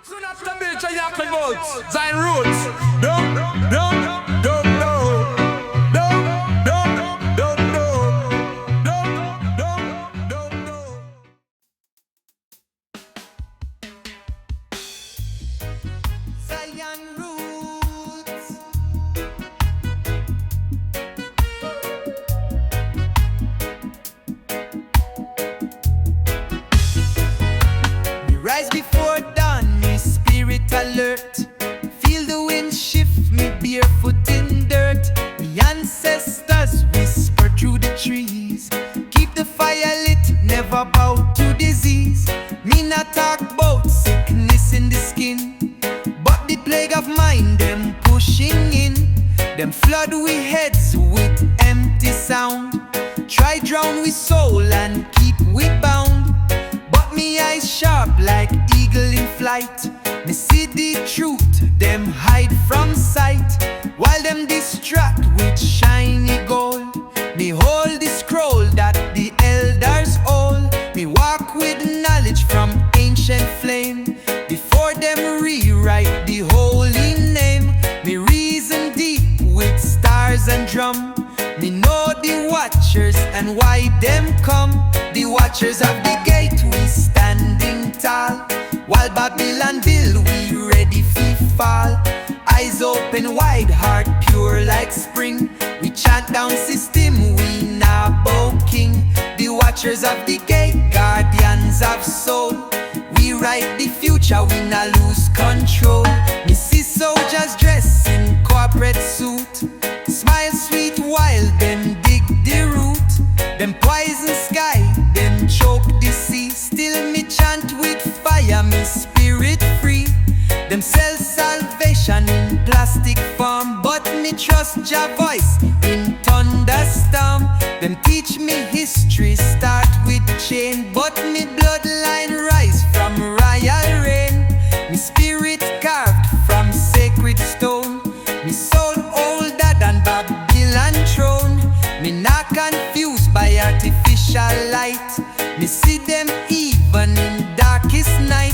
Soon after Bill Chayak votes, Zion Roots. Don't know. Zion Roots. We rise before dawn, me spirit alert. Feel the wind shift me barefoot in dirt. The ancestors whisper through the trees. Keep the fire lit, never bow to disease. Me not talk about sickness in the skin, but the plague of mind, them pushing in. Them flood we heads with empty sound. Try drown we soul and keep we bound. But me eyes sharp like eagle in flight. Me see the truth, them hide from sight. While them distract with shiny gold, me hold the scroll that the elders hold. Me walk with knowledge from ancient flame. Before them rewrite the holy name, me reason deep with stars and drum. Me know the watchers and why them come. The watchers of the gate, we standing tall. While Babylon build, we ready fi fall. Eyes open wide, heart pure like spring. We chant down system, we nah bow king. The watchers of the gate, guardians of soul. We write the future, we not lose control. Me see soldiers dressed in corporate suit, smile sweet while them dig the root. Them poison sky, them choke the sea. Still me chant with fire, me spirit free. Them sell salvation in plastic form, but me trust Jah voice in thunderstorm. Them teach me history start with chain, but me bloodline rise from royal reign. Me spirit carved from sacred stone. Me soul older than Babylon throne. Me not confused by artificial light. Me see them even in darkest night.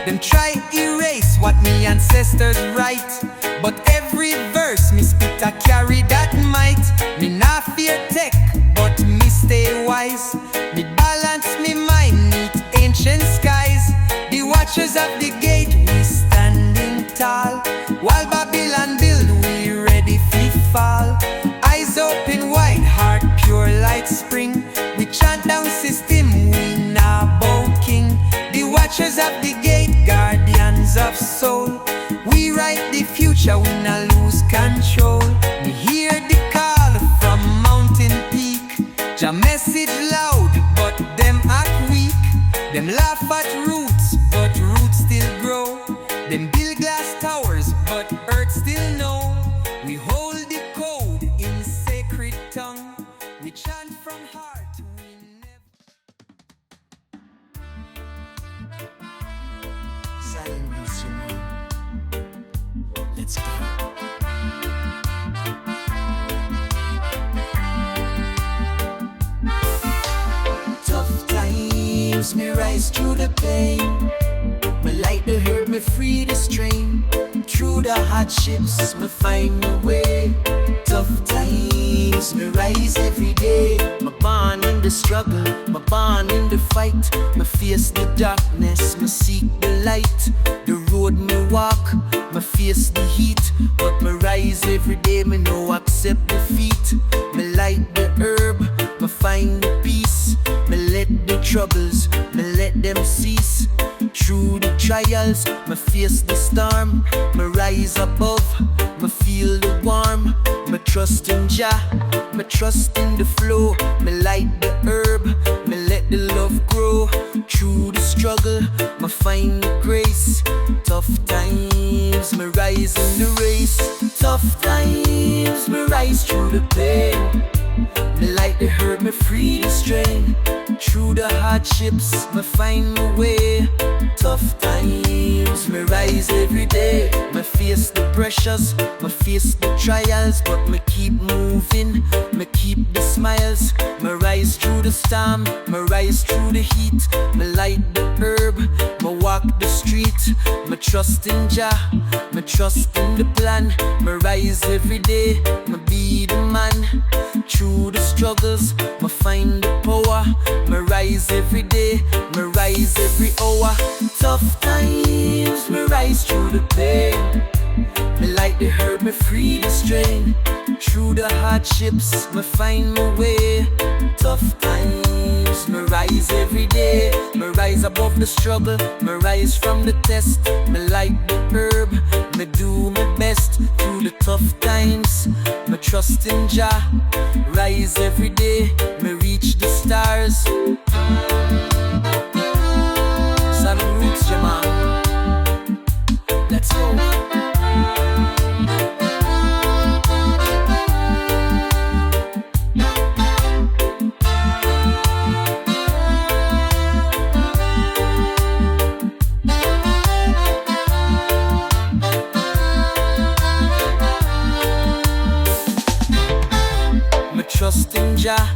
Them try erase what me ancestors write, but every verse me spit a carry that might. Me not fear tech, but me stay wise. Me balance me mind neath ancient skies. The watchers of the gate, we standing tall. While Babylon build, we ready fi fall. Eyes open wide, heart pure like spring. We chant down system, we nah bow king. The watchers of the gate, guardians of soul. We write the future, we nah lose control. We hear the call from mountain peak. Jah message loud, but them act weak. Them laugh at roots, but roots still grow. Them build glass towers, but earth still know. We hold the code in sacred tongue. We chant from heart, we never. Silence, you know. Let's go. Tough times, me rise through the pain. Me light the hurt, me free the strain. Through the hardships, me find my way. Tough times, me rise every day. Me born in the struggle, me born in the fight. Me face the darkness, me seek the light. The road me walk, me face the heat. But me rise every day, me no accept defeat. Me light the herb, me find the peace. Me let the troubles, me let them cease. Through the trials, me face the storm. Me rise above, me feel the warm. Me trust in Jah, me trust in the flow. Me light the herb, me let the love grow. Through the struggle, me find the grace. Tough times, me rise in the race. Tough times, me rise through the pain. Me light the herb, me free the strain. Through the hardships, me find my way. Tough times, me rise every day. Me face the pressures, me face the trials, but me keep moving, me keep the smiles. Me rise through the storm, me rise through the heat. Me light the herb, me walk the street. Me trust in Jah, me trust in the plan. Me rise every day, me be the man. Through the struggles, me find the power. Me rise every day, me rise every hour. Tough times, me rise through the pain. Me light the herb, me free the strain. Through the hardships, me find my way. Tough times, me rise every day. Me rise above the struggle, me rise from the test. Me light the herb, me do my best. Through the tough times, me trust in Jah. Rise every day, me reach the stars. Seven roots, Jamal. Let's go. Trust in Jah,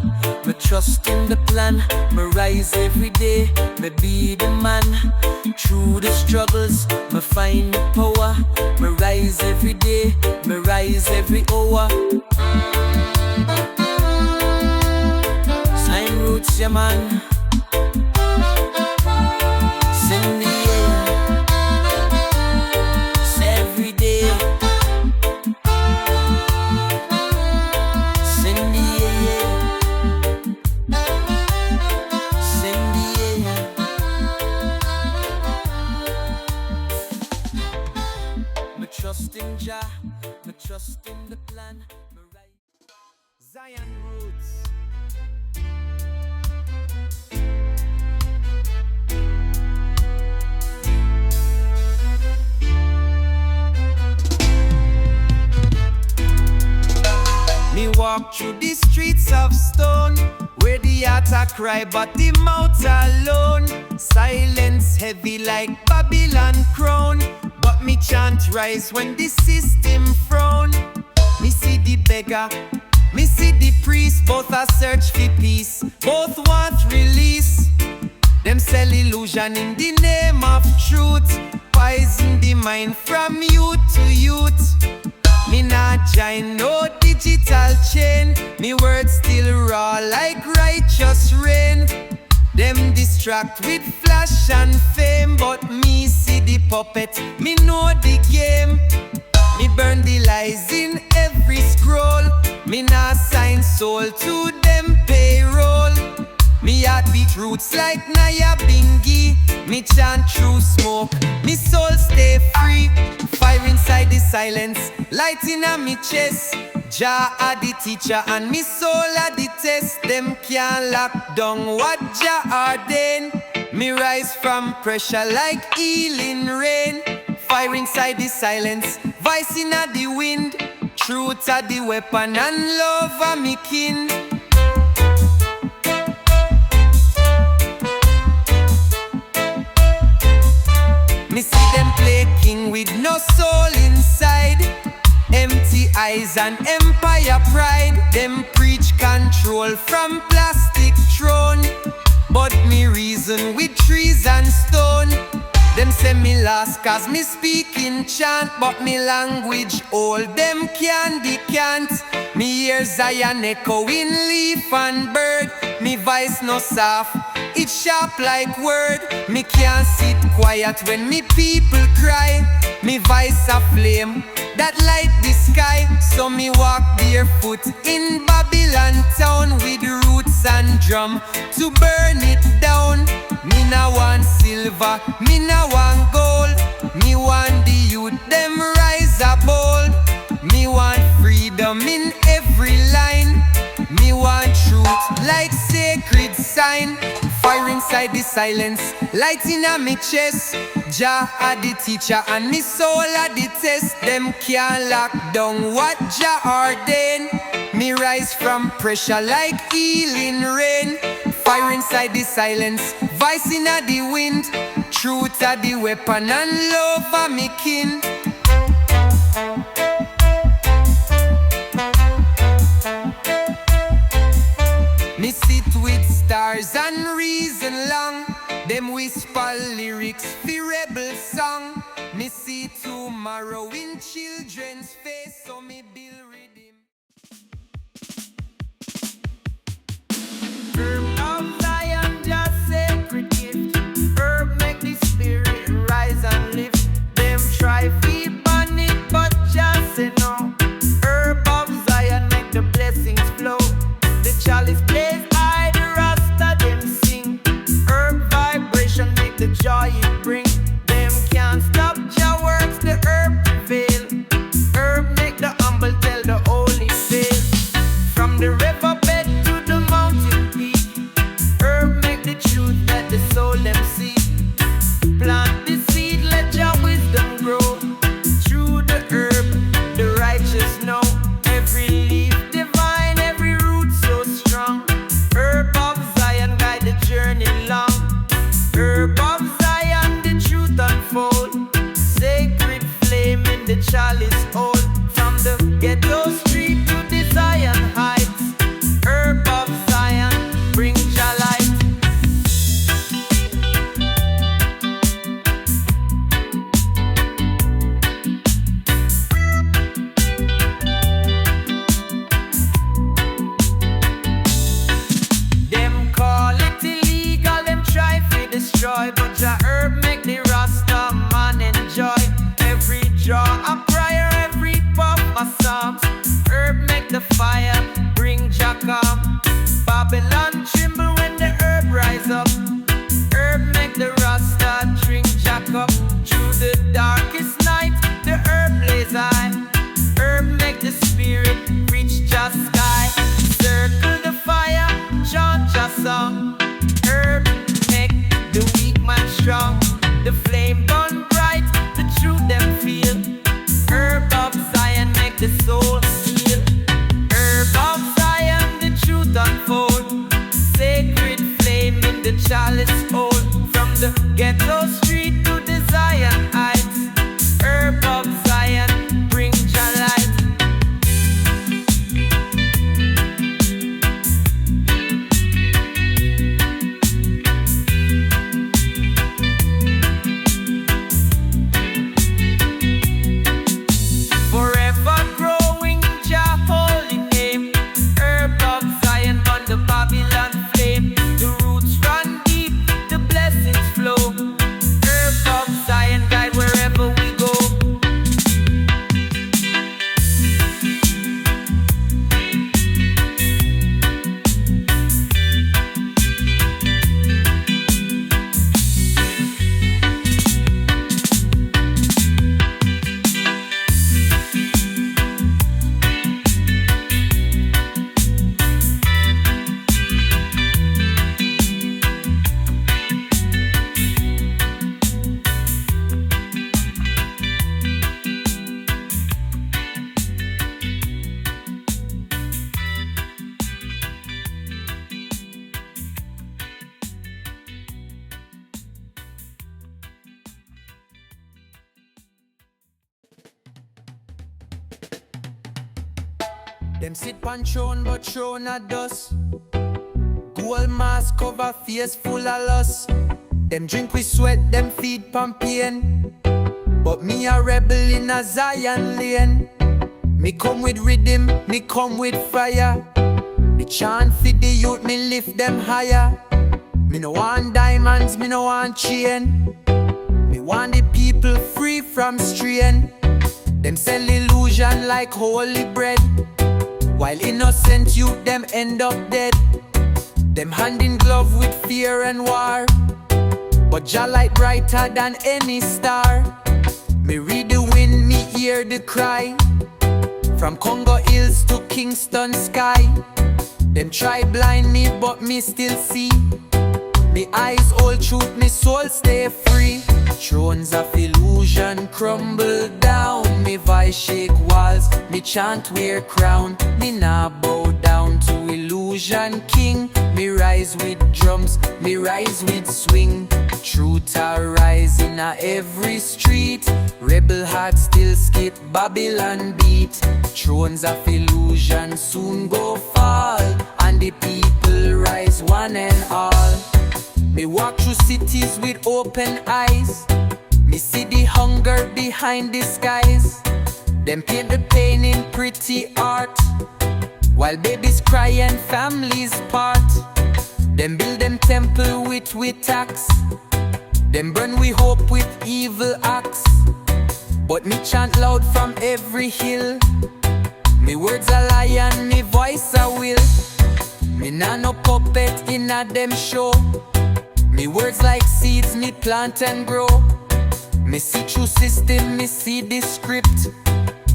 me trust in the plan. Me rise every day, me be the man. Through the struggles, me find the power. Me rise every day, me rise every hour. Sign roots, yeah man. Sing the air, every day. Trust in Jah, me trust in the plan. Zion roots. Me walk through the streets of stone, where the heart a cry but the mouth alone. Silence heavy like Babylon crown, but me chant rise when the system frown. Me see the beggar, me see the priest, both a search for peace, both want release. Them sell illusion in the name of truth, poison the mind from youth to youth. Me not join no digital chain, me words still raw like righteous rain. Them distract with flash and fame, but me see the puppet, me know the game. Me burn the lies in every scroll, me not sign soul to them payroll. Me heart beat roots like Naya Bingi, me chant through smoke, me soul stay free. Fire inside the silence, light in me chest. Jah are the teacher and me soul are the test. Them can't lock down what Jah ordained. Me rise from pressure like healing rain. Fire inside the silence, voice in the wind. Truth are the weapon and love are me kin. Me see them play king with no soul inside. Empty eyes and empire pride. Them preach control from plastic throne, but me reason with trees and stone. Them say me lost cause me speak in chant, but me language all them can't. Me hear Zion echo in leaf and bird. Me voice no soft, it sharp like word. Me can't sit quiet when me people cry. Me voice a flame that light the sky. So me walk barefoot in Babylon town with roots and drum to burn it down. Me na want silver, me na want gold. Me want the youth, them rise up bold. Me want freedom in every line. Me want truth like sacred sign. Fire inside the silence, light in me chest. Jah are the teacher and me soul are the test. Them can't lock down what Jah ordained. Me rise from pressure like healing rain. Fire inside the silence, voice in the wind. Truth are the weapon and love are me kin. Stars and reason long, them whisper lyrics fi rebel song. Me see tomorrow in children's face, so me build rhythm. Herb of Zion, just sacred gift. Herb make the spirit rise and lift. Them try fi ban it, but just say no. Herb of Zion make the blessings flow. The chalice plays high, the Rasta them sing. Herb vibration make the joy it bring. Them can't stop Jah works, the herb prevail. Herb make the humble tell the holy fail. From the riverbed to the mountain peak, herb make the truth that the soul them see. Plant the seed, let Jah wisdom grow. Through the herb, the righteous know. Every leaf divine, every root so strong. Herb of Zion guide the journey long. Herb of Zion, the truth unfold. Sacred flame in the chalice hold. From the ghetto street to the Zion heights, herb of Zion bring Jah light. Them call it illegal, them try to destroy, but Jah herb make the Rasta man enjoy. Every draw a prayer, every puff a psalm. Herb make the fire, bring Jah calm. Babylon tremble when the herb rise up. Herb make the Rasta drink Jah cup. Through the darkest night, the herb blaze high. Herb make the spirit reach Jah sky. Circle the fire, chant Jah song. Herb make the weak man strong. The flame burn bright, the truth them feel. Herb of Zion make the soul heal. Herb of Zion, the truth unfold. Sacred flame in the chalice hold. From the ghetto street to the Zion heights, herb of Zion bring Jah light. Forever growing Jah holy name. Herb of Zion on the Babylon flame. The roots run deep, the blessings flow. Herb of Zion guide wherever we go. Them sit pan throne, but throne a dust. Gold mask cover face full of lust. Them drink with sweat, them feed pan pain. But me a rebel in a Zion lane. Me come with rhythm, me come with fire. Me chant for the youth, me lift them higher. Me no want diamonds, me no want chain. Me want the people free from strain. Them sell illusion like holy bread, while innocent youth them end up dead. Them hand in glove with fear and war, but Jah light brighter than any star. Me read the wind, me hear the cry, from Congo hills to Kingston sky. Them try blind me, but me still see. Me eyes hold truth, me soul stay free. Thrones of illusion crumble down. Me voice shake walls, me chant wear crown. Me nah bow down to illusion king. Me rise with drums, me rise with swing. Truth arise in a every street. Rebel heart still skip Babylon beat. Thrones of illusion soon go fall, and the people rise one and all. Me walk through cities with open eyes. Me see the hunger behind the skies. Them paint the pain in pretty art, while babies cry and families part. Them build them temple with tax. Them burn we hope with evil acts. But me chant loud from every hill. Me words a lie and me voice a will. Me nah no puppet in a them show. Me words like seeds me plant and grow. Me see through system, me see the script.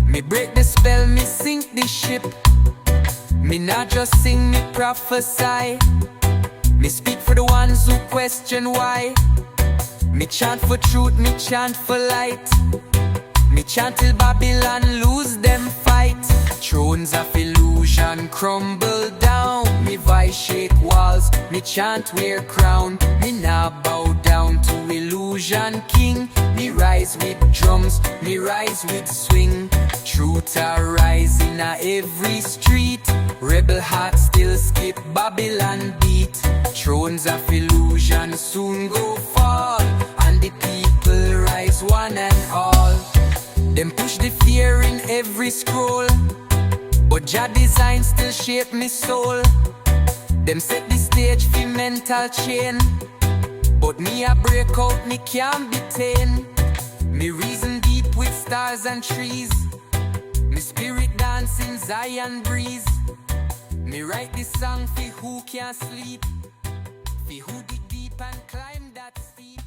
Me break the spell, me sink the ship. Me not just sing, me prophesy. Me speak for the ones who question why. Me chant for truth, me chant for light. Me chant till Babylon lose them fight. Thrones of illusion crumble down. Me voice shake walls, me chant wear crown. Me now bow down to illusion king. Me rise with drums, me rise with swing. Truth arise in every street. Rebel heart still skip Babylon beat. Thrones of illusion soon go fall, and the people rise one and all. Them push the fear in every scroll, but Jah design still shape me soul. Them set the stage for mental chain, but me a break out, me can't be tamed. Me reason deep with stars and trees. Me spirit dance in Zion breeze. Me write this song for who can't sleep, for who dig deep and climb that steep.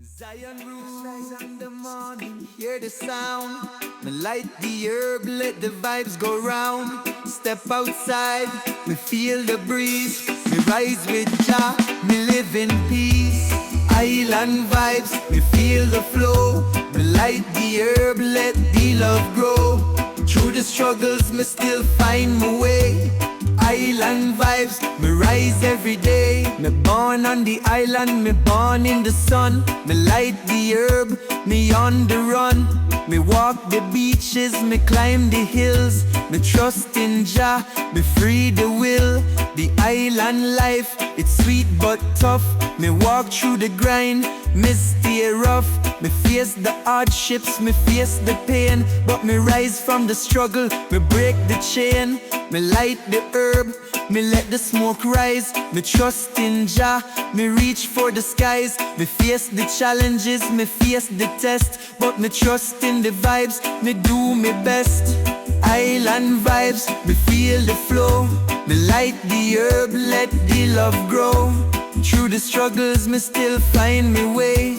Zion rise in the morning, hear the sound. Me light the herb, let the vibes go round. Step outside, me feel the breeze. Me rise with Jah, me live in peace. Island vibes, me feel the flow. Me light the herb, let the love grow. Through the struggles, me still find my way. Island vibes, me rise every day. Me born on the island, me born in the sun. Me light the herb, me on the run. Me walk the beaches, me climb the hills. Me trust in Jah, me free the will. The island life, it's sweet but tough. Me walk through the grind, me stay rough. Me face the hardships, me face the pain, but me rise from the struggle, me break the chain. Me light the herb, me let the smoke rise. Me trust in Jah, me reach for the skies. Me face the challenges, me face the test, but me trust in the vibes, me do me best. Island vibes, me feel the flow. Me light the herb, let the love grow. Through the struggles, me still find me way.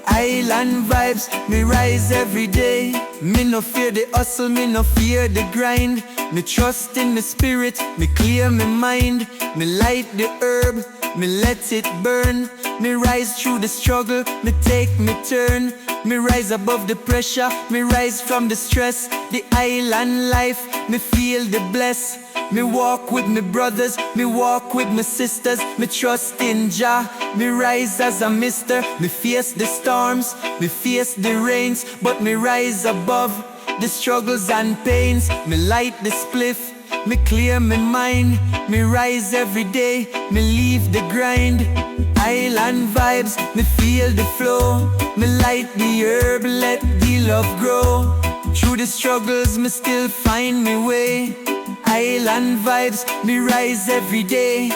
Island vibes, me rise every day. Me no fear the hustle, me no fear the grind. Me trust in the spirit, me clear my mind. Me light the herb, me let it burn. Me rise through the struggle, me take me turn. Me rise above the pressure, me rise from the stress. The island life, me feel the bless. Me walk with me brothers, me walk with my sisters. Me trust in Jah, me rise as a mister. Me face the storms, me face the rains, but me rise above the struggles and pains. Me light the spliff, me clear my mind. Me rise every day, me leave the grind. Island vibes, me feel the flow. Me light the herb, let the love grow. Through the struggles, me still find me way. Island vibes, me rise every day.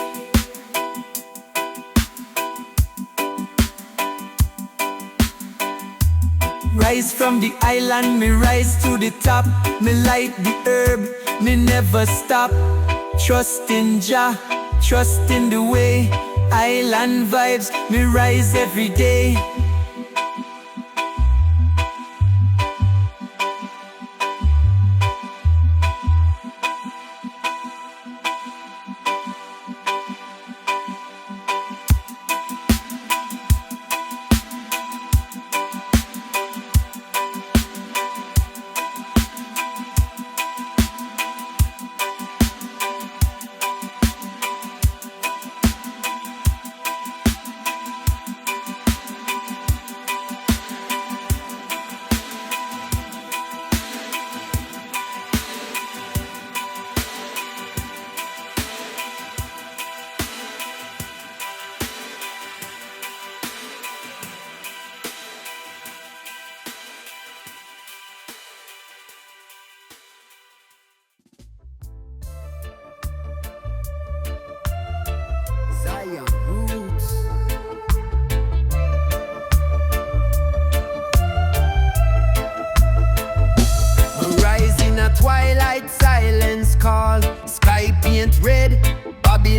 Rise from the island, me rise to the top. Me light the herb, me never stop. Trust in Jah, trust in the way. Island vibes, me rise every day.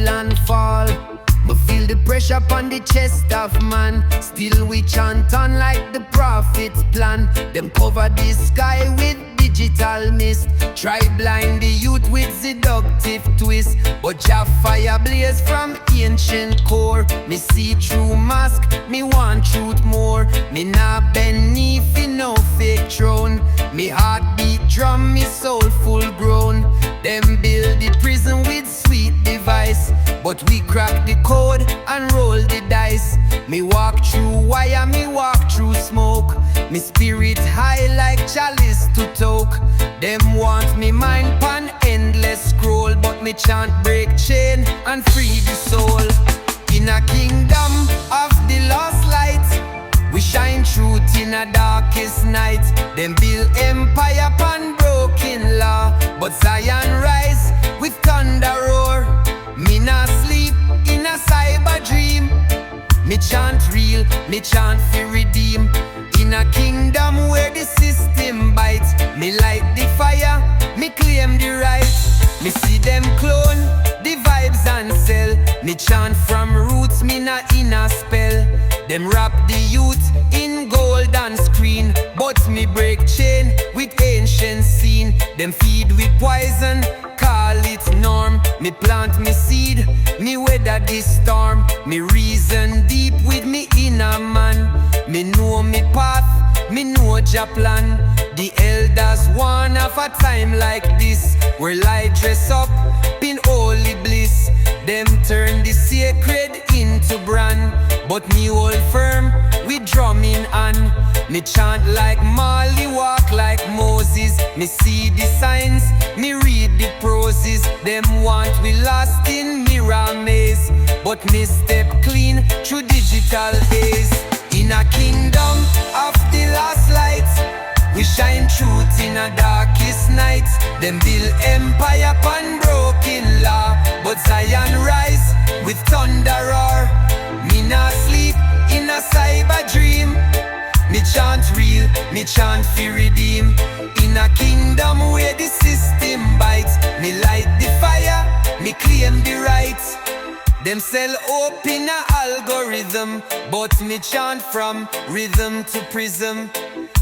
tumble and fall. But feel the pressure upon the chest of man. Still we chant on like the prophet's plan. Them cover the sky with digital mist. Try blind the youth with seductive twist. But Jah fire blaze from ancient core. Me see through mask, me want truth more. Me not bend knee for no fake throne. Me heart beat drum, me soul full grown. Them build the prison with sweet device, but we crack the code and roll the dice. Me walk through wire, me walk through smoke. Me spirit high like chalice to toke. Them want me mind pan endless scroll, but me chant break chain and free the soul. In a kingdom of the lost light, we shine truth in a darkest night. Them build empire pan broken law, but Zion rise with thunder roar. Me not sleep in a cyber dream. Me chant real, me chant fi redeem. In a kingdom where the system bites, me light the fire, me claim the right. Me see them clone the vibes and sell. Me chant from roots, me not in a spell. Them wrap the youth in gold and screen, but me break chain with ancient scene. Them feed with poison, call it norm. Me plant me seed, me weather this storm. Me reason deep with me inner man. Me know me path, me know Jah plan. The elders warn of a time like this, where light dress up in holy bliss. Them turn the sacred into brand, but me hold firm with drumming hand. Me chant like Marley, walk like Moses. Me see the signs, me read the proses. Them want we lost in mirror maze, but me step clean through digital haze. In a kingdom of the lost light, we shine truth in a darkest night. Them build empire upon broken law, but Zion rise with thunder roar. Me not sleep in a cyber dream. Me chant real, me chant fi redeem. In a kingdom where the system bites, me light the fire, me claim the rights. Them sell hope in a algorithm, but me chant from rhythm to prism.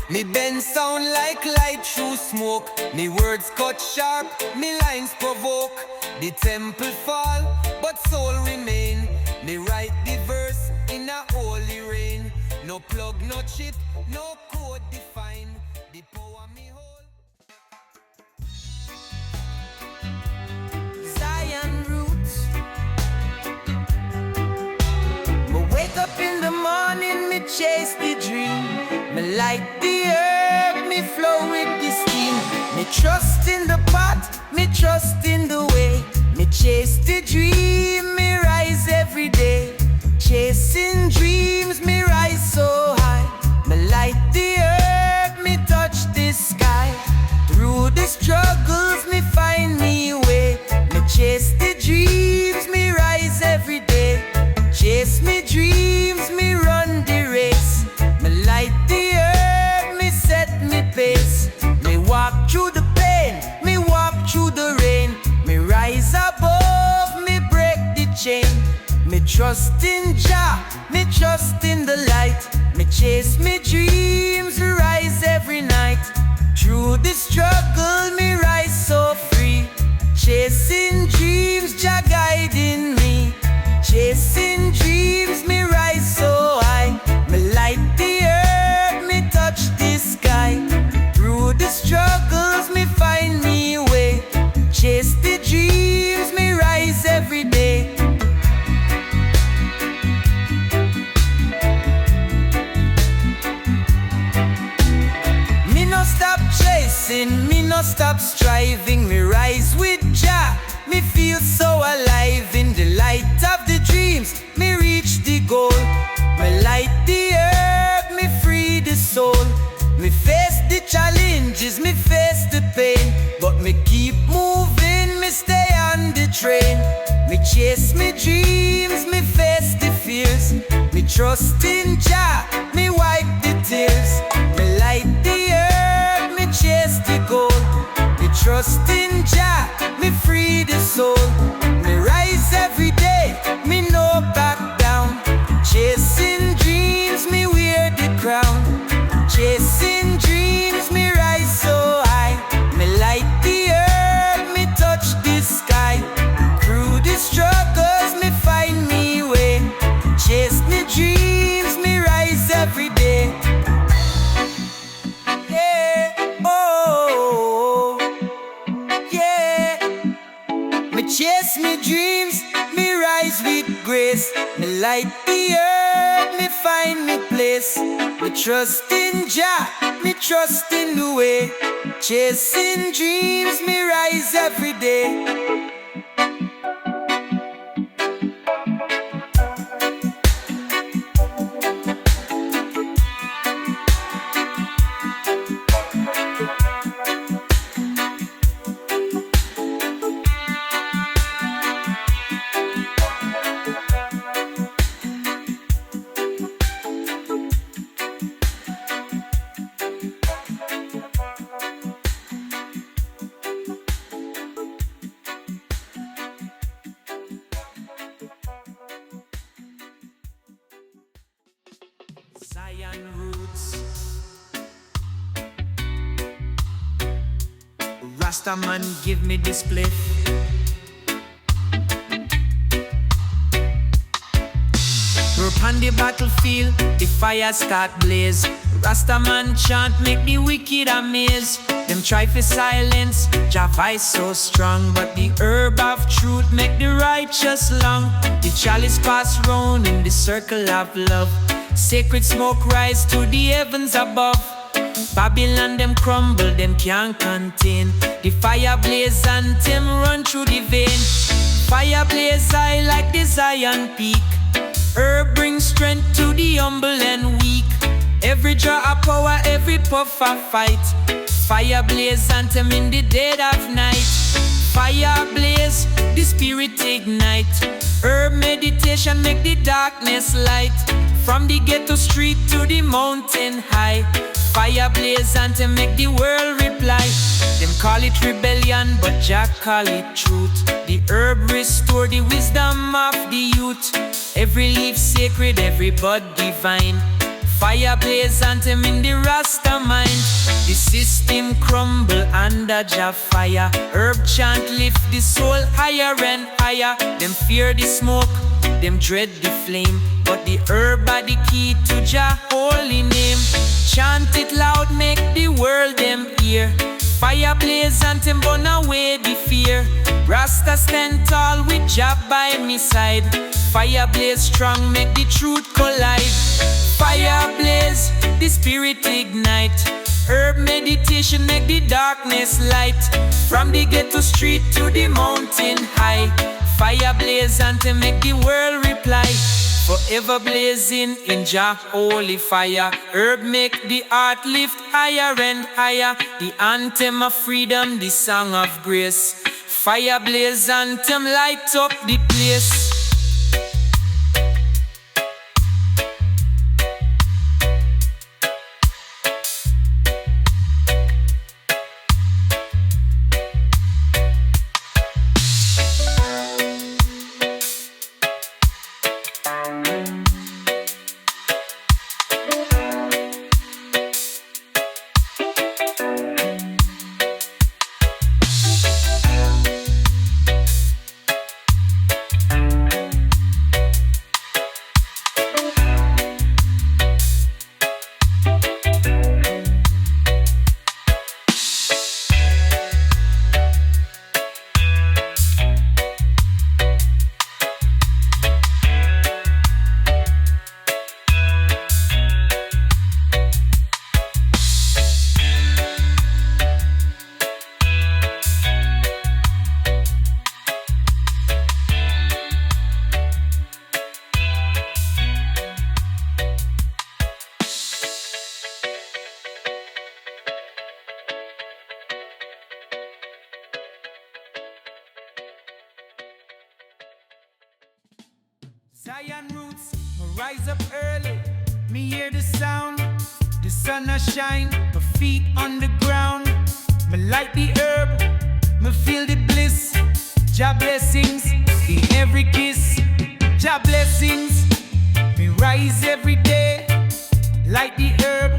Me bend sound like light through smoke. Me words cut sharp, me lines provoke. The temple fall, but soul remain. Me write the verse in a holy rain. No plug, no chip, no code define the power me hold. Zion roots. Me wake up in the morning, me chase the dream. Me light the herb, me flow with the steam. Me trust in the pot, me trust in the way. Me chase the dream, me rise every day. Chasing dreams, me rise so high. Me light the earth, me touch the sky. Through the struggles, me find me way. Me chase the dreams, me rise every day. Chase me dreams, me run the race. Me light the earth, me set me pace. Me walk through the pain, me walk through the rain. Me rise above, me break the chain. Me trust in Jah, me trust in the light. Me chase me dreams, rise every night. Through the struggle, me rise so free. Chasing dreams, Jah guiding me. Chasing dreams, me rise so high. Me light the earth, me touch the sky. Through the struggles, me find me way. Chase the dreams, me rise every day. Me no stop chasing, me no stop striving. Me rise with Jah, me feel so alive. In the light of the dreams, me reach the goal. Me light the earth, me free the soul. Me face the challenges, me face the pain, but me keep moving, me stay on the train. Me chase me dreams, me face the fears. Me trust in Jah, me wipe the tears. Me light the earth, me chase the goal. Me trust in Jah, me free the soul. Me rise every day. Chasing dreams, me rise so high. Me light the earth, me touch the sky. Through the struggles, me find me way. Chase me dreams, me rise every day. Yeah, oh, yeah. Me chase me dreams, me rise with grace. Me light the earth, me find me place. Me trust in Jah, me trust in the way. Chasing dreams, me rise every day. Zion roots. Rasta man give me this spliff. We're on the battlefield, the fire start blaze. Rasta man chant make the wicked amaze. Them try to silence, Jah voice so strong, but the herb of truth make the righteous long. The chalice pass round in the circle of love. Sacred smoke rise to the heavens above. Babylon them crumble, them can't contain. The fire blaze anthem run through the vein. Fire blaze high like the Zion peak. Herb brings strength to the humble and weak. Every draw of power, every puff of fight. Fire blaze anthem in the dead of night. Fire blaze, the spirit ignite. Herb meditation make the darkness light. From the ghetto street to the mountain high. Fire blaze anthem make the world reply. Them call it rebellion, but Jah call it truth. The herb restore the wisdom of the youth. Every leaf sacred, every bud divine. Fire blaze anthem in the Rasta mind. The system crumble under Jah fire. Herb chant lift the soul higher and higher. Them fear the smoke, them dread the flame, but the herb are the key to Jah holy name. Chant it loud, make the world them hear. Fire blaze anthem burn away the fear. Rasta stand tall with Jah by me side. Fire blaze strong, make the truth collide. Fire blaze, the spirit ignite. Herb meditation make the darkness light. From the ghetto street to the mountain high. Fire blaze anthem make the world reply. Forever blazing in Jah holy fire. Herb make the heart lift higher and higher. The anthem of freedom, the song of grace. Fire blaze anthem light up the place. Zion roots, I rise up early. Me hear the sound, the sun a shine. My feet on the ground, me light the herb, me feel the bliss. Jah blessings in every kiss. Jah blessings, me rise every day. Light the herb,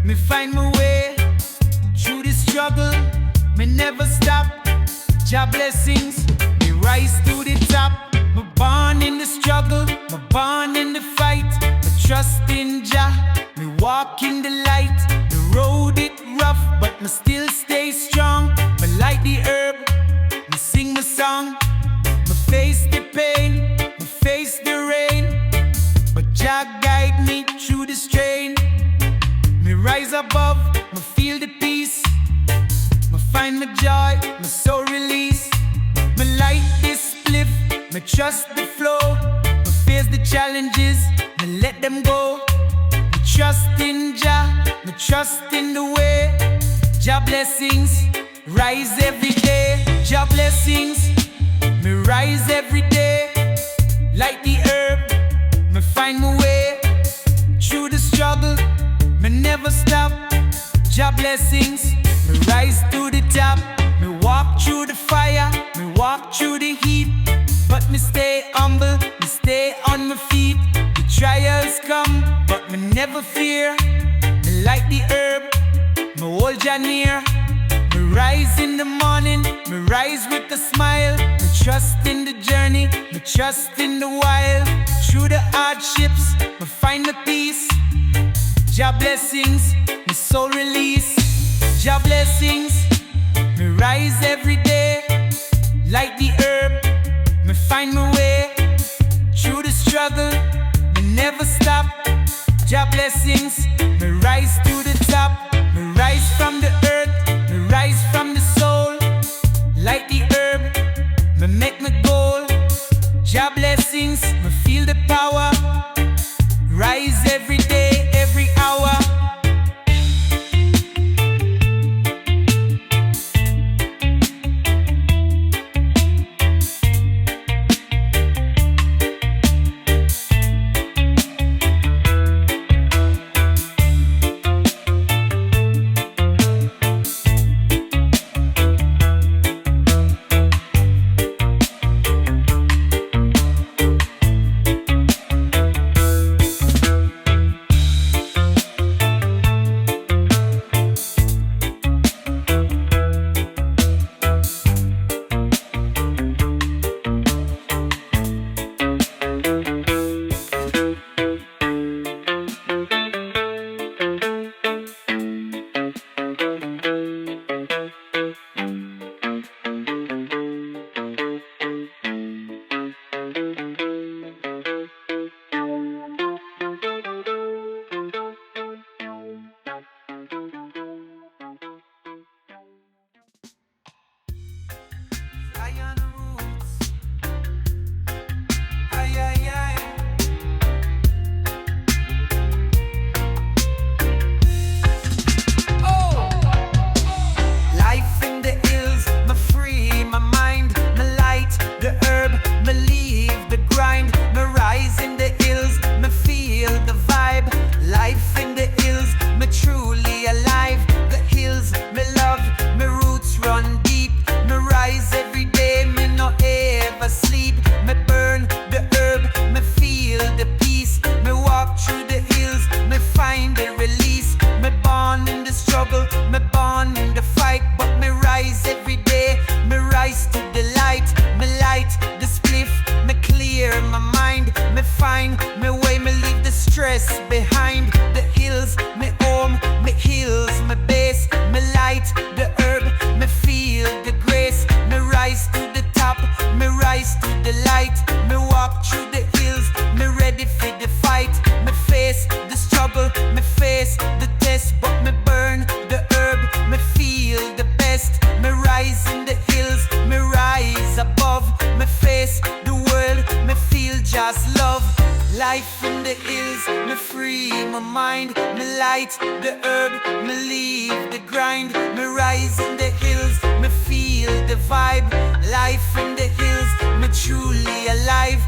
me find find my way through the struggle. Me never stop. Jah blessings, me rise to the top. Me born in the struggle, me born in the fight. Me trust in Jah, me walk in the light. The road it rough, but me still stay strong. Me light the herb, me sing my song. Me face the pain, me face the rain, but Jah guide me through the strain. Me rise above, me feel the peace. Me find my joy, my soul release. Me light this spliff, me trust the flow. Me face the challenges, me let them go. Me trust in Jah, me trust in the way. Jah blessings, rise every day. Jah blessings, me rise every day. Like the herb, me find my way through the struggle, me never stop. Jah blessings, me rise to the top. Me walk through the fire, me walk through the heat, but me stay humble, me stay on my feet. The trials come, but me never fear. Me like the herb, me hold Jah near. Me rise in the morning, me rise with a smile. Me trust in the journey, me trust in the wild. Through the hardships, me find the peace. Jah blessings, me soul release. Jah blessings, me rise every day. Like the herb, me find my way through the struggle, me never stop. Jah blessings, me rise to the top. Me rise from the earth, me rise from the soul. Like the herb, me make my goal. Jah blessings, me feel the power. Rise every day, every hour. Life in the hills, me free my mind. Me light the herb, me leave the grind. Me rise in the hills, me feel the vibe. Life in the hills, me truly alive.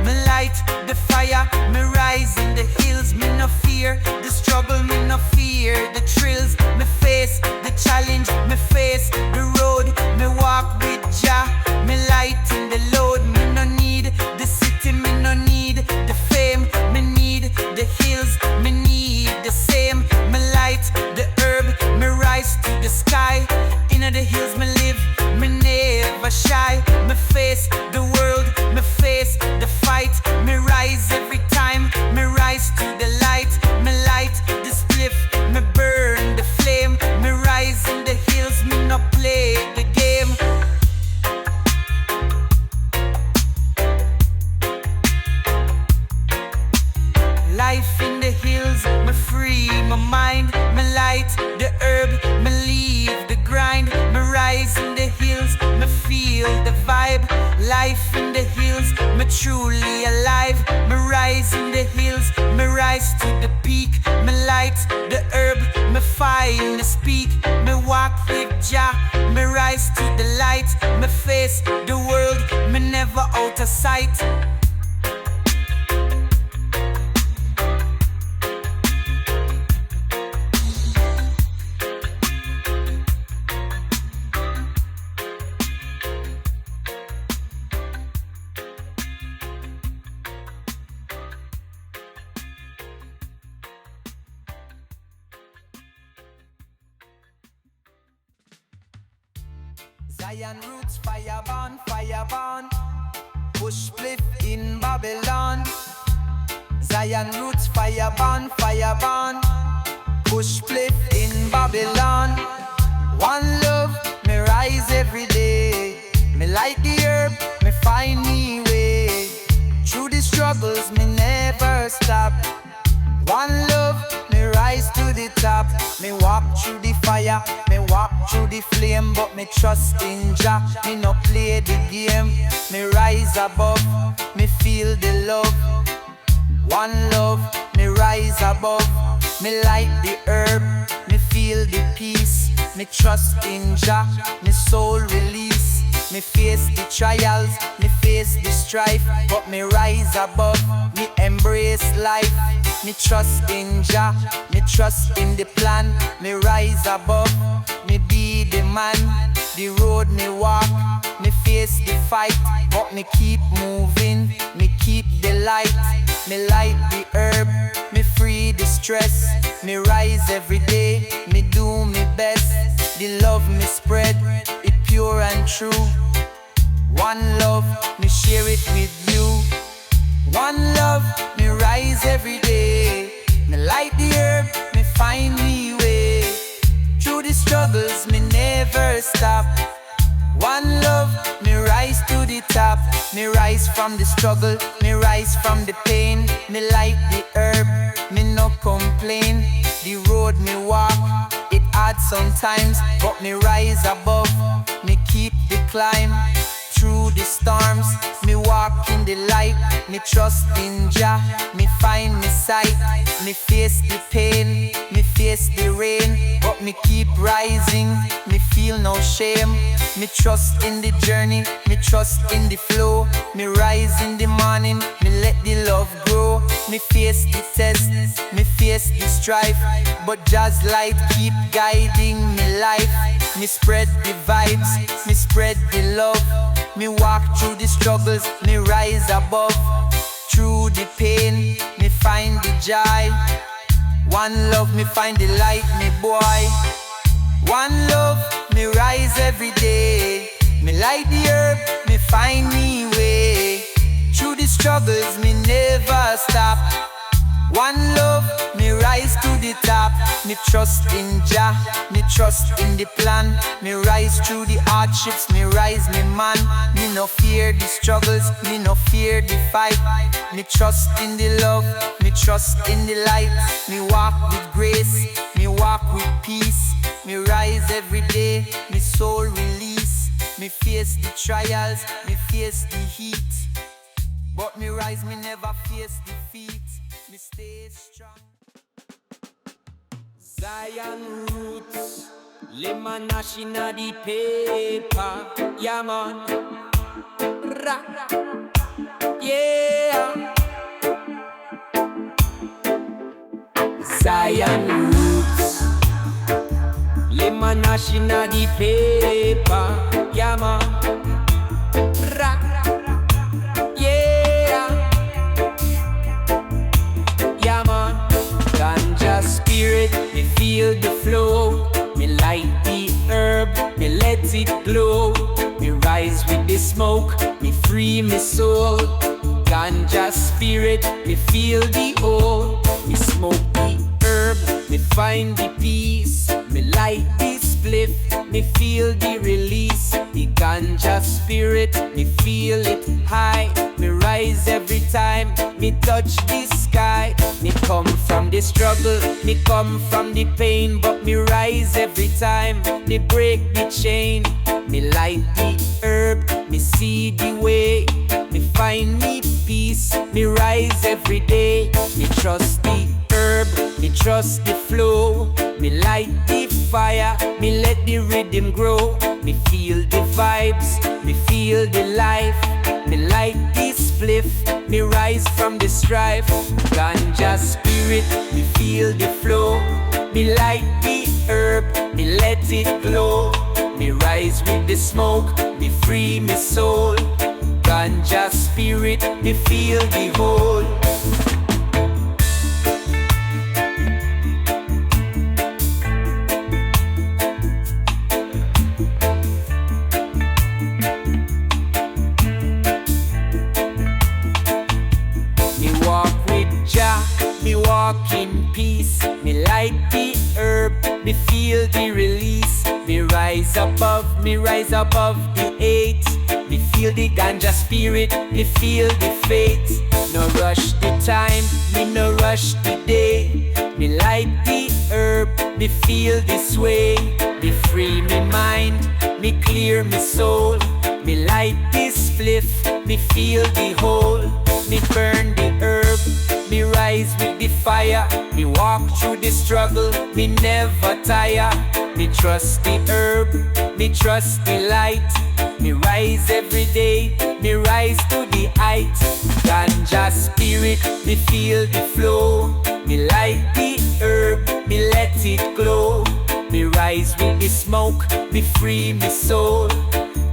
Me light the fire, me rise in the hills. Me no fear the struggle, me no fear the thrills. Me face the challenge, me face the road. Me walk with Jah, me light in the load. Me no need the city, life in the hills, me truly alive. Me rise in the hills, me rise to the peak. Me light the herb, me fire in the speak. Me walk with Jah, me rise to the light. Me face the world, me never out of sight. Zion roots, fire burn. Push spliff in Babylon. Zion roots, fire burn. Push spliff in Babylon. One love, me rise every day. Me light the herb, me find me way. Through the struggles, me never stop. One love, me rise to the top. Me walk through the fire, me walk through the flame, but me trust in Jah. Me no play the game. Me rise above, me feel the love. One love, me rise above. Me light the herb, me feel the peace. Me trust in Jah, me soul release. Me face the trials, me face the strife, but me rise above, me embrace life. Me trust in Jah, me trust in the plan. Me rise above, me be the man. The road me walk, me face the fight, but me keep moving, me keep the light. Me light the herb, me free the stress. Me rise every day, me do me best. The love me spread, it pure and true. One love, me share it with you. One love, me rise every day. Me light the herb, me find me way. Through the struggles, me never stop. One love, me rise to the top. Me rise from the struggle, me rise from the pain. Me light the herb, me no complain. The road me walk, it hard sometimes, but me rise above, me keep the climb. Through the storms, me walk in the light. Me trust in Jah, me find me sight. Me face the pain, me face the rain, but me keep rising, me feel no shame. Me trust in the journey, me trust in the flow. Me rise in the morning, me let the love grow. Me face the test, me face the strife, but Jah's light keep guiding me life. Me spread the vibes, me spread the love. Me walk through the struggles, me rise above. Through the pain, me find the joy. One love, me find the light, me boy. One love, me rise every day. Me light the herb, me find me way. Through the struggles, me never stop. One love, me rise to the top. Me trust in Jah, me trust in the plan. Me rise through the hardships, me rise me man. Me no fear the struggles, me no fear the fight. Me trust in the love, me trust in the light. Me walk with grace, me walk with peace. Me rise every day, me soul release. Me face the trials, me face the heat. But me rise, me never face defeat. Me stay strong. Zion roots, lemon ash inna the paper. Yeah man, yeah. Zion roots, lemon ash inna the paper. Yeah man, Ganja Spirit, me feel the flow. Me light the herb, me let it glow. Me rise with the smoke, me free me soul. Ganja Spirit, me feel the old. Me smoke the herb, me find the peace. Me light the spliff, me feel the release. The Ganja Spirit, me feel it high. Me rise every time, me touch the sky. Me come from the struggle, me come from the pain, but me rise every time. Me break the chain, me light the herb, me see the way, me find me peace, me rise every day. Me trust the herb, me trust the flow, me light the fire, me let the rhythm grow. Me feel the vibes, me feel the life, me light the spliff, me rise from the strife. Ganja spirit, me feel the flow, me light the herb, me let it glow. Me rise with the smoke, me free me soul. Ganja spirit, me feel the whole. Me walk with Jah, me walk in peace. Me light the herb, me feel the release. Me rise above the eight. Me feel the ganja spirit, me feel the fate. No rush the time, me no rush the day. Me light the herb, me feel the sway. Me free me mind, me clear me soul. Me light this spliff, me feel the whole. Me burn the herb, me rise with the fire. Me walk through the struggle, me never tire. Me trust the herb, me trust the light. Me rise every day, me rise to the height. Ganja spirit, me feel the flow. Me light the herb, me let it glow. Me rise with the smoke, me free me soul.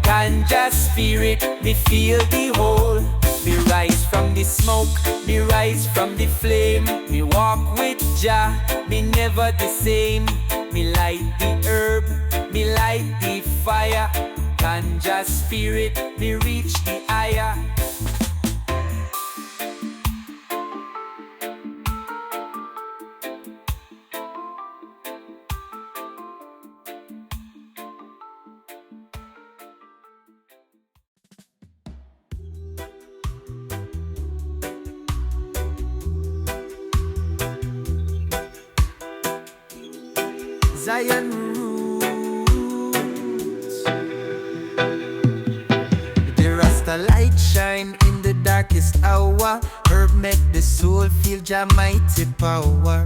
Ganja spirit, me feel the whole. Me rise from the smoke, me rise from the flame. Me walk with Jah, me never the same. Me light the herb, me light the fire. Ganja spirit, me reach the higher. Zion roots. The Rasta light shine in the darkest hour. Herb make the soul feel Jah mighty power.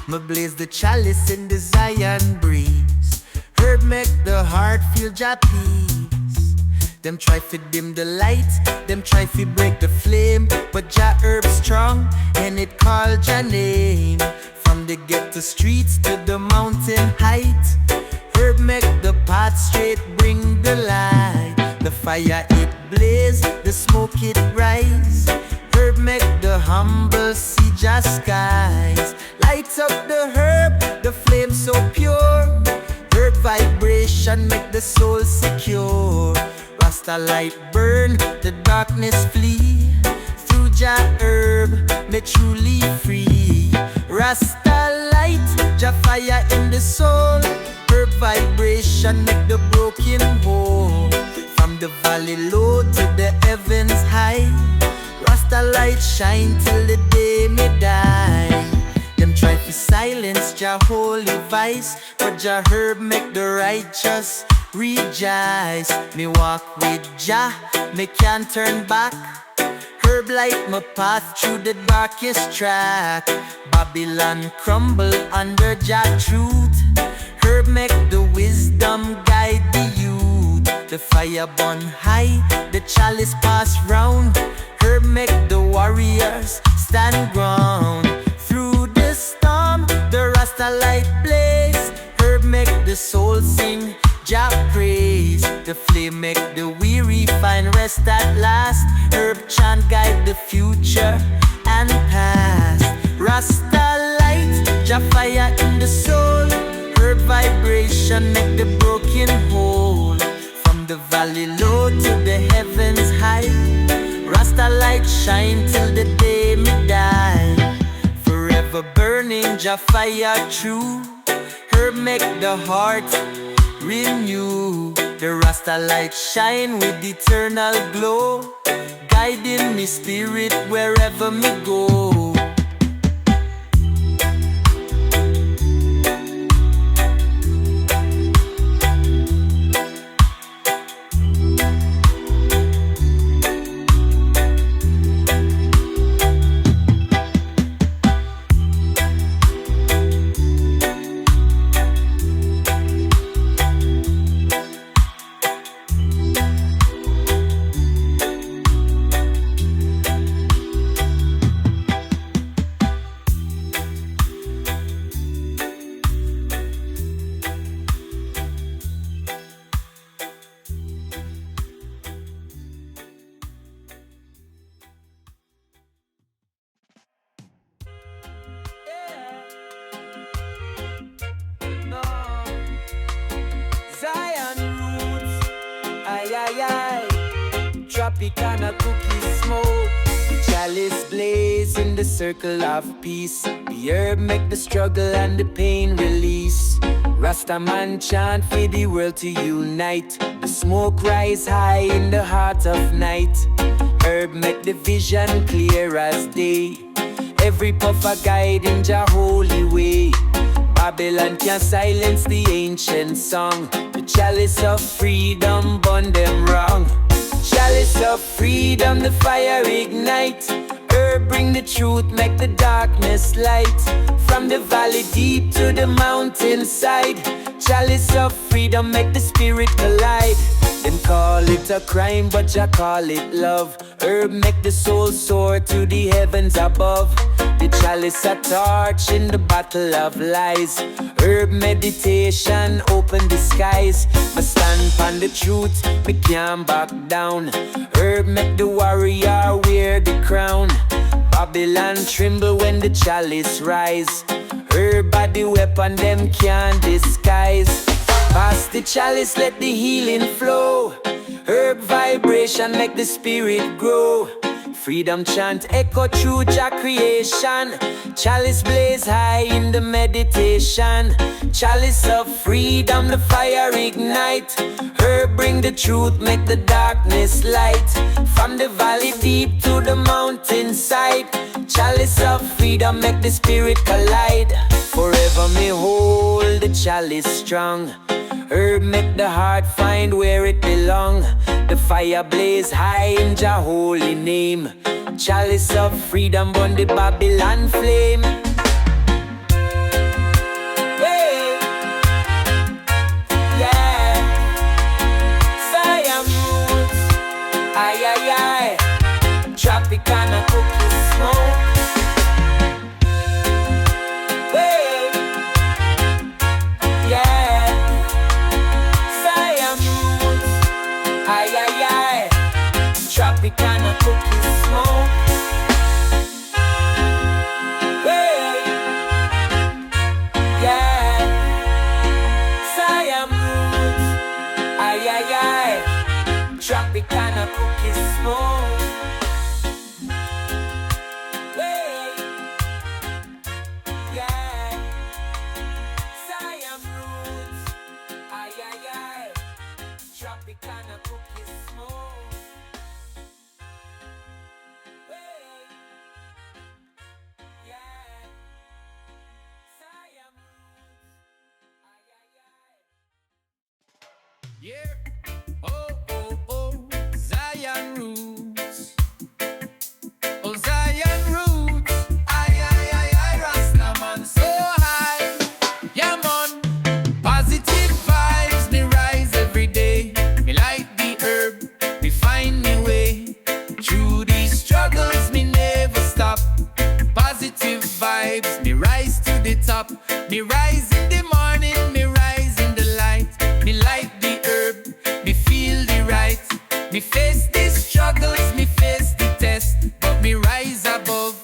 Me blaze the chalice in the Zion breeze. Herb make the heart feel Jah peace. Them try fi dim the light, them try fi break the flame, but Jah herb strong and it call Jah name. From the ghetto streets to the mountain height, herb make the path straight, bring the light. The fire it blaze, the smoke it rise. Herb make the humble see Jah skies. Light up the herb, the flame so pure. Herb vibration make the soul secure. Rasta light burn, the darkness flee. Through Jah herb, me truly free. Rasta light, Jah fire in the soul. Herb vibration make the broken whole. From the valley low to the heavens high, Rasta light shine till the day me die. Them try to silence Jah holy vice, but Jah herb make the righteous rejoice. Me walk with Jah, me can't turn back. Herb light my path through the darkest track. Babylon crumble under Jah truth. Herb make the wisdom guide the youth. The fire burn high, the chalice pass round. Herb make the warriors stand ground. Through the storm, the Rasta light blaze. Herb make the soul sing Jah praise. The flame make the weary find rest at last. Herb chant guide the future and past. Rasta light, Jah fire in the soul. Herb vibration make the broken whole. From the valley low to the heavens high, Rasta light shine till the day me die. Forever burning Jah fire true. Herb make the heart renew. The Rasta light shine with eternal glow, guiding me spirit wherever me go. Tropicana cookie smoke. Chalice blaze in the circle of peace. The herb make the struggle and the pain release. Rasta man chant for the world to unite. The smoke rise high in the heart of night. Herb make the vision clear as day. Every puff a guide in Jah holy way. Babylon can't silence the ancient song. The chalice of freedom burn them wrong. Chalice of freedom, the fire ignite. Herb bring the truth, make the darkness light. From the valley deep to the mountainside. Chalice of freedom, make the spirit collide. Them call it a crime, but Jah call it love. Herb make the soul soar to the heavens above. The chalice a torch in the battle of lies. Herb meditation open the skies. Me stand on the truth, me can't back down. Herb make the warrior wear the crown. Babylon tremble when the chalice rise. Herb are the weapon them can't disguise. Pass the chalice, let the healing flow. Herb vibration make the spirit grow. Freedom chant echo through Jah creation. Chalice blaze high in the meditation. Chalice of freedom, the fire ignite. Herb bring the truth, make the darkness light. From the valley deep to the mountainside. Chalice of freedom, make the spirit collide. Forever me hold the chalice strong. Herb make the heart find where it belong. The fire blaze high in Jah holy name. Chalice of freedom burn the Babylon flame. Hey. Yeah. Siam roots. Ay ay ay. Tropicana cookie smoke. Hey. Yeah. Siam roots. Ay ay ay. Tropicana cookie smoke. Hey. Yeah. Siam roots. Ay ay ay. Tropicana cookie smoke. Hey. Yeah. Siam roots. Ay ay ay. Tropicana cookie smoke. Hey. Yeah. Siam roots. Ay ay ay. Yeah. Oh, oh, oh, Zion roots. Oh, Zion roots. Ay, ay, ay, ay, Rasta man so high. Yeah, man. Positive vibes, me rise every day. Me light the herb, me find me way. Through these struggles, me never stop. Positive vibes, me rise to the top. Me rise in the morning, me rise in the light. Me light the herb, me feel the right. Me face these struggles, me face the test. But me rise above,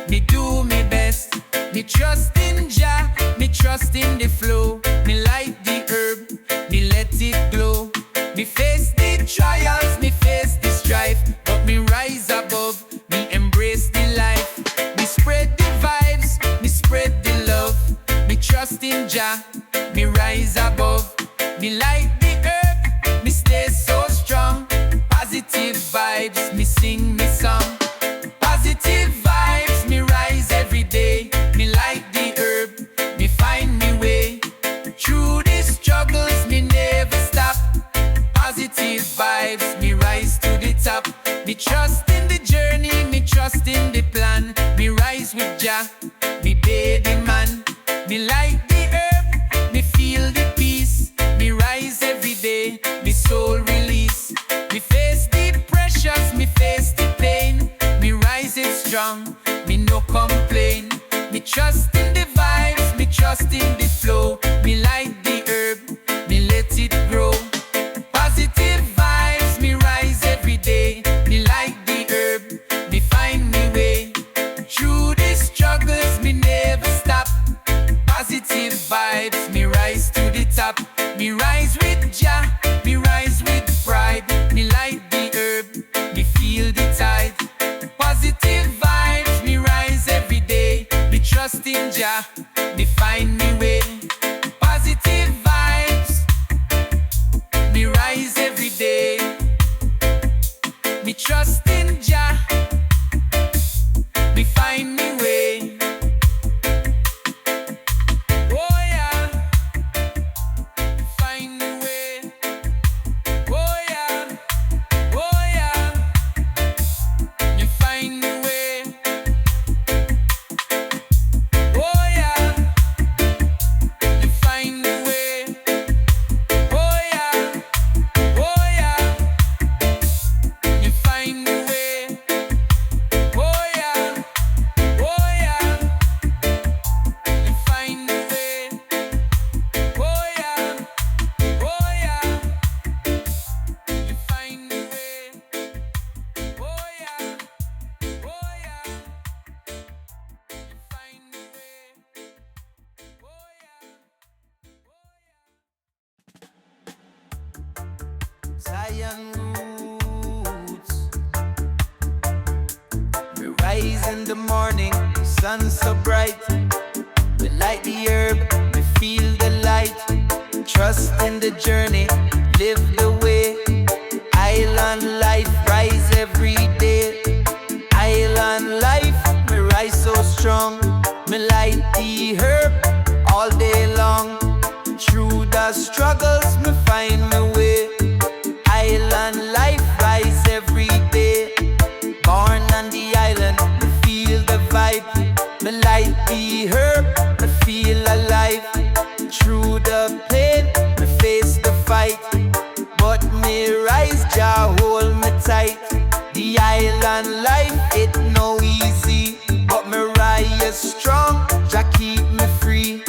me do me best. Me trust in Jah, me trust in the flow. Me light the herb, me let it glow. Me face the trials, me face the strife. But me rise above, me embrace the life. Me spread the vibes, me spread the love. Me trust in Jah, me rise above. Me light the herb, me stay so strong. Positive vibes, me sing me song. Positive vibes, me rise every day. Me light the herb, me find me way. Through these struggles, me never stop. Positive vibes, me rise to the top. Me trust in the journey, me trust in the plan. Me rise with Jah, me be the man. Me light the herb, me feel the peace. Me rise every day, me soul release. Me face the pressures, me face the pain. Me rise it strong, me no complain. Me trust in the vibes, me trust in the flow. Me light the herb, me let it grow. Positive vibes, me rise every day. Me light the herb, me find me way. Through these struggles, me never stop. Positive vibes, me rise to the top. Me rise with Jah, me rise with pride. Me light the herb, me in Jah, me find me way. Positive vibes, me rise every day. Me trust in Jah, me find me way. Oh yeah, find me way. Oh yeah, oh yeah, me find me way. Oh yeah, me find me way. Oh yeah, oh yeah, me find me way. Oh yeah, oh yeah, me find me way. Oh yeah, oh yeah, me find me way. Oh yeah, oh yeah, me find me way. Oh yeah. Zion roots. We rise in the morning, sun so bright. We light the herb, we feel the light. Trust in the journey, live the way. Island life, rise every day. Island life, we rise so strong. Me light the herb all day long. Through the struggles, me find my way. Island life, rise every day. Born on the island, me feel the vibe. Me light the herb, me feel alive. Through the pain, me face the fight. But me rise, Jah hold me tight. The island life, it no easy. But me rise strong, Jah keep me free.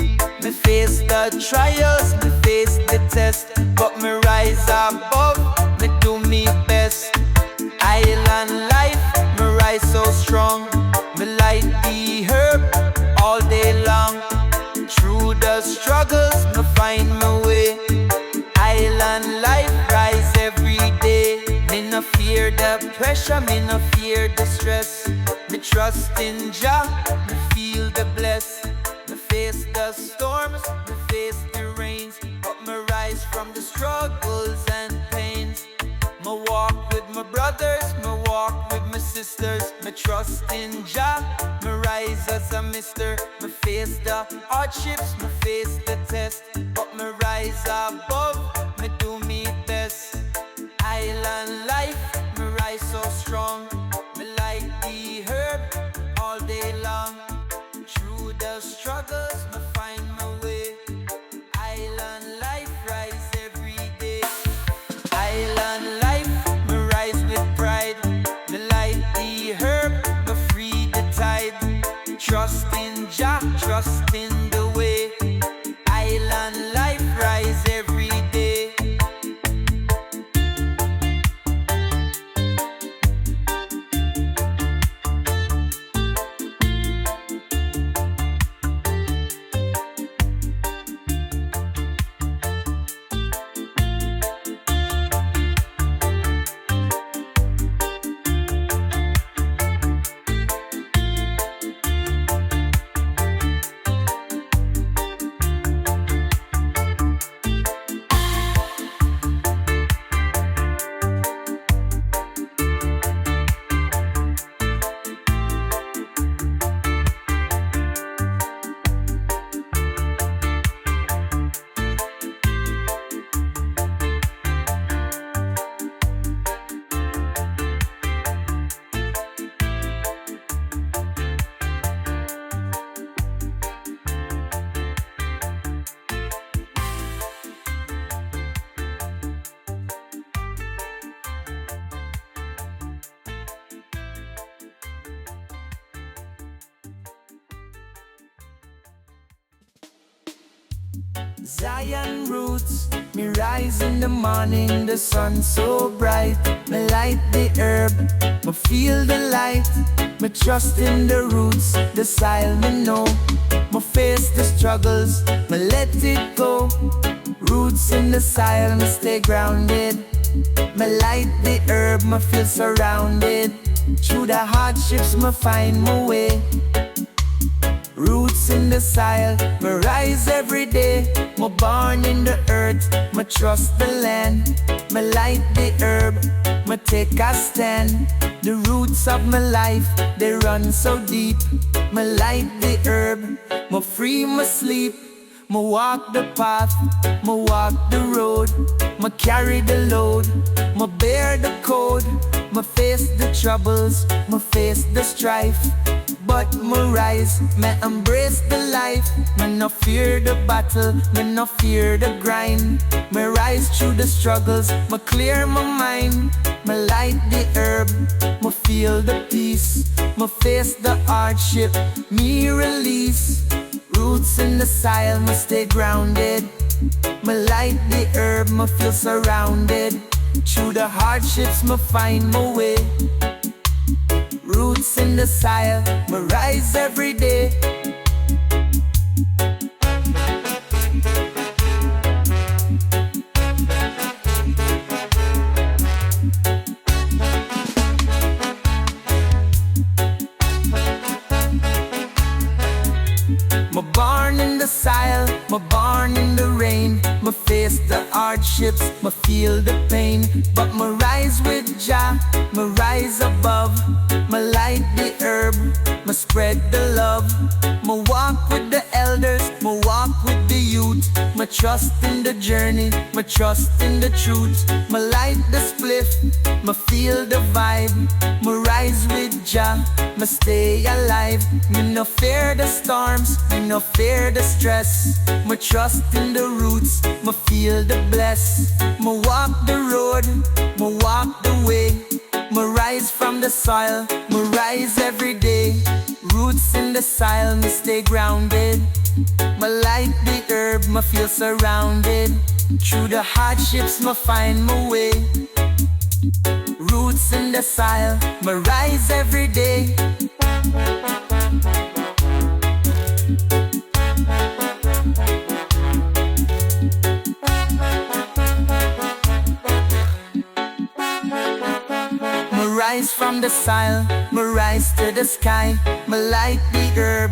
Me face the trials, me face the test. But me rise above, me do me best. Island life, me rise so strong. Me light the herb all day long. Through the struggles, me find my way. Island life, rise every day. Me no fear the pressure, me no fear the stress. Me trust in Jah, me feel the bless. Me face the storms, me face the rains. But me rise from the struggles and pains. Me walk with my brothers, me walk with my sisters. Me trust in Jah, me rise as a mister. Me face the hardships, me face the test. But me rise above, me do me best. Island life, me rise so strong. Me light the herb all day long. Through the struggles, me find my way. Island life, rise every day. Island life, me rise with pride. Me light the herb, me free the tide. Trust in Jah, trust in the way. Island life, rise every day. Zion roots, me rise in the morning, the sun so bright. Me light the herb, me feel the light. Me trust in the roots, the soil me know. Me face the struggles, me let it go. Roots in the soil, me stay grounded. Me light the herb, me feel surrounded. Through the hardships, me find my way. Roots Roots in the soil, me rise every day. Me born in the earth, me trust the land. Me light the herb, me take a stand. The roots of my life, they run so deep. Me light the herb, me free my sleep. Me walk the path, me walk the road. Me carry the load, me bear the code. Me face the troubles, me face the strife. But me rise, me embrace the life. Me no fear the battle, me no fear the grind. Me rise through the struggles, me clear my mind. Me light the herb, me feel the peace. Me face the hardship, me release. Roots in the soil, me stay grounded. Me light the herb, me feel surrounded. Through the hardships, me find my way. Roots in the soil, me rise every day. Me born in the soil, me born in the rain. Me face the hardships, me feel the pain. But me rise with Jah, me rise above. Me light the herb, me spread the love. Me walk with the elders, me walk with the youth. Me trust in the journey, me trust in the truth. Me light the spliff, me feel the vibe. Me rise with Jah, me stay alive. Me no fear the storms, me no fear the stress. Me trust in the roots, me feel the bless. Me walk the road, me walk the way. Me rise from the soil, me rise every day. Roots in the soil, me stay grounded. Me light the herb, me feel surrounded. Through the hardships, me find my way. Roots in the soil, me rise every day. Rise from the soil, me rise to the sky. Me light the herb,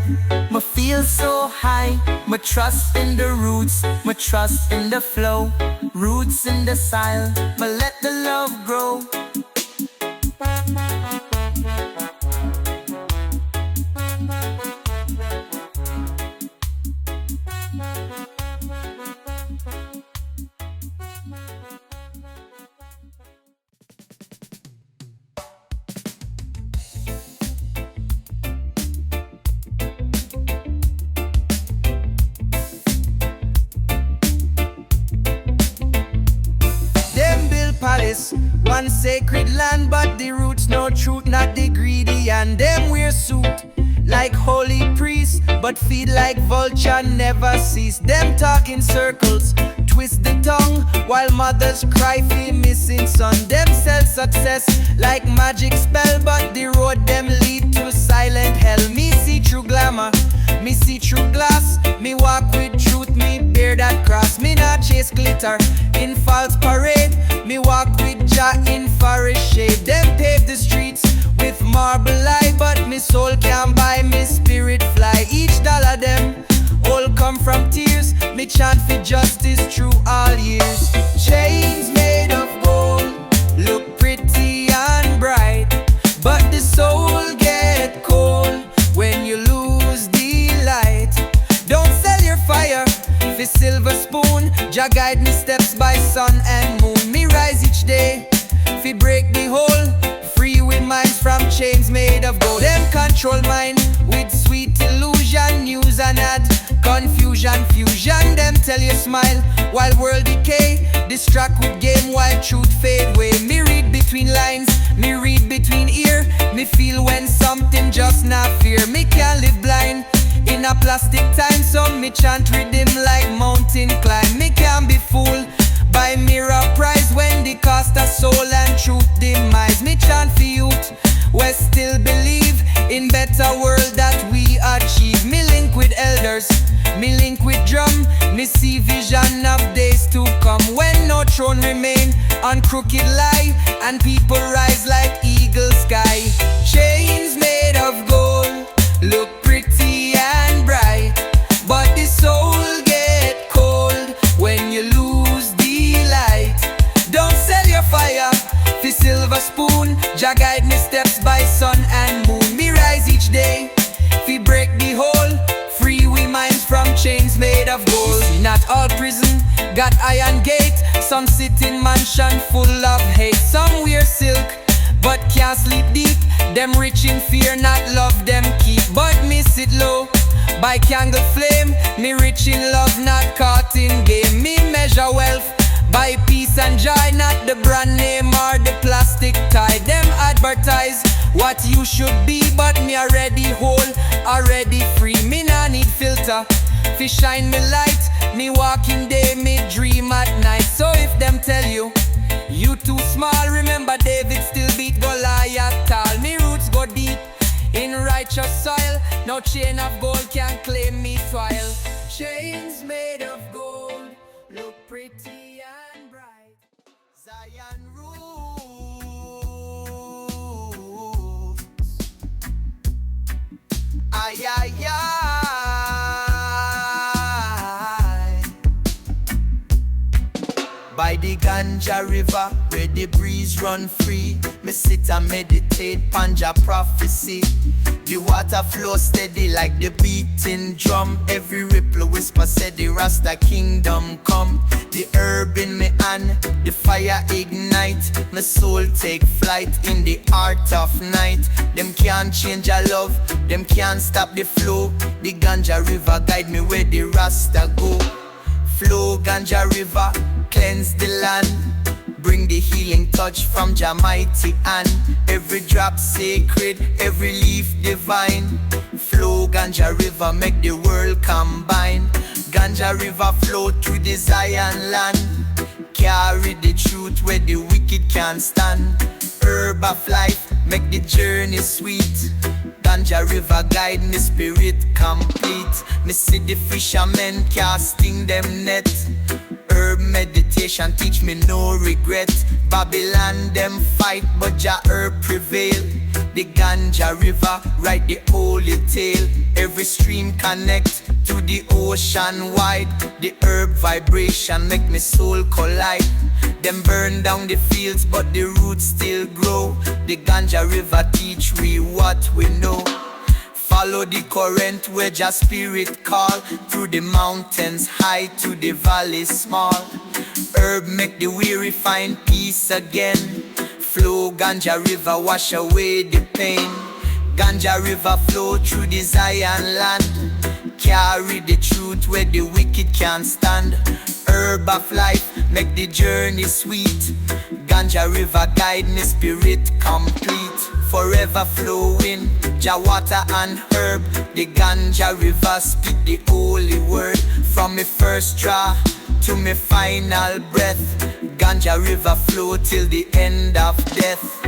me feel so high. Me trust in the roots, me trust in the flow. Roots in the soil, me let the love grow. Palace, one sacred land, but the roots no truth, not the greedy. And them wear suit like holy priests, but feed like vulture, never cease. Them talk in circles, twist the tongue, while mothers cry for missing son. Them sell success like magic spell, but the road them lead to silent hell. Me see through glamour, me see through glass. Me walk with truth, me bear that cross. Me not chase glitter in false parade. Me walk with Jah in forest shade. Them pave the streets with marble light, but me soul can't buy me spirit fly. Each dollar them all come from tears. Me chant for justice through all years. Chains made of gold look pretty and bright, but the soul get cold when you lose the light. Don't sell your fire for silver spoon. Jah guide me steps by sun and moon. Me rise each day fi break the hole, free with minds from chains made of gold. Them control mind with sweet illusion, news and ad, confusion, fusion. Them tell you smile while world decay, distract with game while truth fade away. Me read between lines, me read between ear. Me feel when something just not fear. Me can't live blind in a plastic time, so me chant rhythm like mountain climb. Me can't be fooled by mirror prize when the cost of soul and truth demise. Me chant for youth, we still believe in better world that we achieve. Me link with elders, me link with drum. Me see vision of days to come when no throne remain on crooked lie, and people rise like eagle sky. Chains made of gold look pretty and bright, all prison got iron gate. Some sit in mansion full of hate. Some wear silk but can't sleep deep. Them rich in fear, not love them keep. But me sit low by candle flame. Me rich in love, not caught in game. Me measure wealth by peace and joy, not the brand name or the plastic tie. Them advertise what you should be, but me already whole, already free. Me nah need filter, fi shine me light. Me walking day, me dream at night. So if them tell you, you too small, remember David still beat Goliath tall. Me roots go deep in righteous soil. No chain of gold can claim me toil. Chains made of gold look pretty and bright. Zion roots. Ay, ay, ay. By the Ganja River, where the breeze run free, me sit and meditate, panja prophecy. The water flow steady like the beating drum. Every ripple whisper said the Rasta kingdom come. The herb in me hand, the fire ignite. My soul take flight in the art of night. Them can't change our love, them can't stop the flow. The Ganja River guide me where the Rasta go. Flow Ganja River, cleanse the land. Bring the healing touch from Jah mighty hand. Every drop sacred, every leaf divine. Flow Ganja River, make the world combine. Ganja River flow through the Zion land. Carry the truth where the wicked can't stand. Herb of life, make the journey sweet. Ganja River guide me spirit complete. Me see the fishermen casting them net. Herb meditation teach me no regret. Babylon them fight but Jah herb prevail. The Ganja River write the holy tale. Every stream connect to the ocean wide. The herb vibration make me soul collide. Them burn down the fields but the roots still grow. The Ganja River teach we what we know. Follow the current where Jah Spirit call. Through the mountains high to the valleys small. Herb make the weary find peace again. Flow Ganja River wash away the pain. Ganja River flow through the Zion land. Carry the truth where the wicked can't stand. Herb of life make the journey sweet. Ganja River guide me spirit complete. Forever flowing, Jah water and herb. The Ganja River speak the holy word. From me first draw to me final breath. Ganja River flow till the end of death.